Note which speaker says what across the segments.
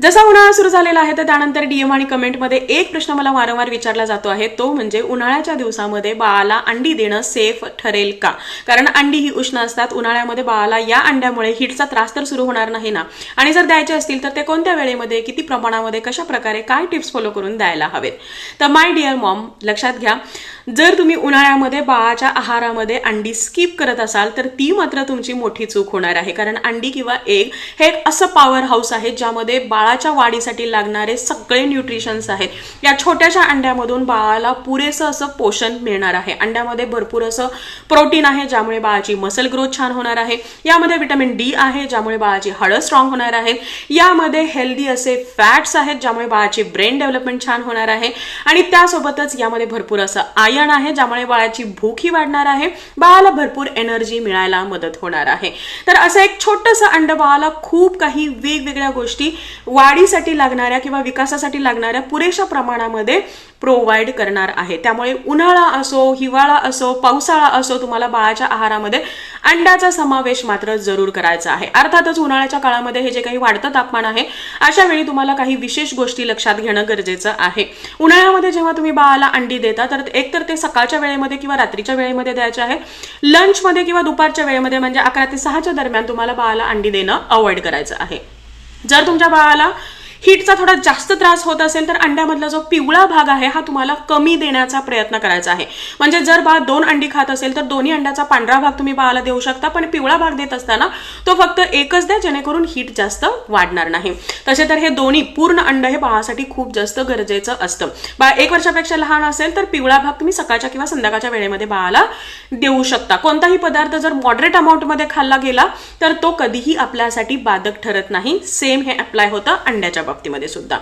Speaker 1: जसा उन्हाळा सुरू झालेला आहे तर त्यानंतर डीएम आणि कमेंटमध्ये एक प्रश्न मला वारंवार विचारला जातो आहे, तो म्हणजे उन्हाळ्याच्या दिवसामध्ये बाळाला अंडी देणं सेफ ठरेल का? कारण अंडी ही उष्ण असतात. उन्हाळ्यामध्ये बाळाला या अंड्यामुळे हीटचा त्रास तर सुरू होणार नाही ना, आणि जर द्यायचे असतील तर ते कोणत्या वेळेमध्ये, किती प्रमाणामध्ये, कशा प्रकारे, काय टिप्स फॉलो करून द्यायला हवेत? तर माय डिअर मॉम, लक्षात घ्या, जर तुम्ही उन्हाळ्यामध्ये बाळाच्या आहारामध्ये अंडी स्किप करत असाल तर ती मात्र तुमची मोठी चूक होणार आहे. कारण अंडी किंवा एग हे एक असं पॉवर हाऊस आहे ज्यामध्ये बाळाच्या वाढीसाठी लागणारे सगळे न्यूट्रिशन्स आहेत. या छोट्याशा अंड्यामधून बाळाला पुरेसं असं पोषण मिळणार आहे. अंड्यामध्ये भरपूर असं प्रोटीन आहे ज्यामुळे बाळाची मसल ग्रोथ छान होणार आहे. यामध्ये व्हिटॅमिन डी आहे ज्यामुळे बाळाची हाडं स्ट्रॉंग होणार आहे. यामध्ये हेल्दी असे फॅट्स आहेत ज्यामुळे बाळाची ब्रेन डेव्हलपमेंट छान होणार आहे. आणि त्यासोबतच यामध्ये भरपूर असं आयर्न आहे ज्यामुळे बाळाची भूक ही वाढणार आहे. बाळाला भरपूर एनर्जी मिळायला मदत होणार आहे. तर असं एक छोटंसं अंड बाळाला खूप काही वेगवेगळ्या गोष्टी वाढीसाठी लागणाऱ्या किंवा विकासासाठी लागणाऱ्या पुरेशा प्रमाणामध्ये प्रोव्हाइड करणार आहे. त्यामुळे उन्हाळा असो, हिवाळा असो, पावसाळा असो, तुम्हाला बाळाच्या आहारामध्ये अंड्याचा समावेश मात्र जरूर करायचा आहे. अर्थातच उन्हाळ्याच्या काळामध्ये हे जे काही वाढतं तापमान आहे अशा वेळी तुम्हाला काही विशेष गोष्टी लक्षात घेणं गरजेचं आहे. उन्हाळ्यामध्ये जेव्हा तुम्ही बाळाला अंडी देता तर एक तर ते सकाळच्या वेळेमध्ये किंवा रात्रीच्या वेळेमध्ये द्यायचे आहे. लंचमध्ये किंवा दुपारच्या वेळेमध्ये म्हणजे 11 ते 6च्या दरम्यान तुम्हाला बाळाला अंडी देणं अवॉइड करायचं आहे. जर तुमच्या बाळाला हीटचा थोडा जास्त त्रास होत असेल तर अंड्यामधला जो पिवळा भाग आहे हा तुम्हाला कमी देण्याचा प्रयत्न करायचा आहे. म्हणजे जर बाळ 2 अंडी खात असेल तर दोन्ही अंड्याचा पांढरा भाग तुम्ही बाळाला देऊ शकता, पण पिवळा भाग देत असताना तो फक्त एकच द्या जेणेकरून हीट जास्त वाढणार नाही. तसे तर हे दोन्ही पूर्ण अंड हे बाळासाठी खूप जास्त गरजेचं असतं. बाळ 1 वर्षापेक्षा लहान असेल तर पिवळा भाग तुम्ही सकाळच्या किंवा संध्याकाळच्या वेळेमध्ये बाळाला देऊ शकता. कोणताही पदार्थ जर मॉडरेट अमाऊंटमध्ये खाल्ला गेला तर तो कधीही आपल्यासाठी बाधक ठरत नाही. सेम हे अप्लाय होतं अंड्याच्या बाबतीमध्ये सुद्धा.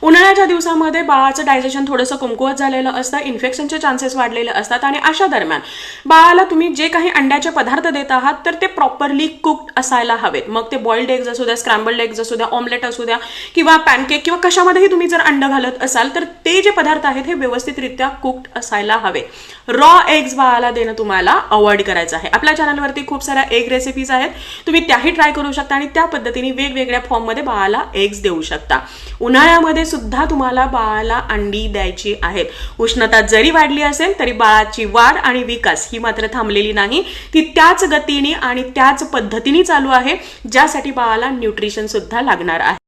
Speaker 1: उन्हाळ्याच्या दिवसामध्ये बाळाचं डायजेशन थोडंसं कमकुवत झालेलं असतं, इन्फेक्शनचे चान्सेस वाढलेले असतात आणि अशा दरम्यान बाळाला तुम्ही जे काही अंड्याचे पदार्थ देत आहात तर ते प्रॉपरली कुक्ड असायला हवेत. मग ते बॉइल्ड एग्ज असू द्या, स्क्रॅम्बल्ड एग्ज असू द्या, ऑमलेट असू द्या किंवा पॅनकेक किंवा कशामध्येही तुम्ही जर अंड घालत असाल तर ते जे पदार्थ आहेत हे व्यवस्थितरित्या कुक्ड असायला हवे. रॉ एग्ज बाळाला देणं तुम्हाला अवॉइड करायचं आहे. आपल्या चॅनलवरती खूप साऱ्या एग रेसिपीज आहेत, तुम्ही त्याही ट्राय करू शकता आणि त्या पद्धतीने वेगवेगळ्या फॉर्ममध्ये बाळाला एग्ज देऊ शकता. उन्हाळ्यामध्ये सुद्धा तुम्हाला बाळाला अंडी द्यायची आहेत. उष्णता जरी वाढली असेल तरी बाळाची वाढ आणि विकास ही मात्र थांबलेली नाही. ती त्याच गतीने आणि त्याच पद्धतीने चालू आहे ज्यासाठी बाळाला न्यूट्रिशन सुद्धा लागणार आहे.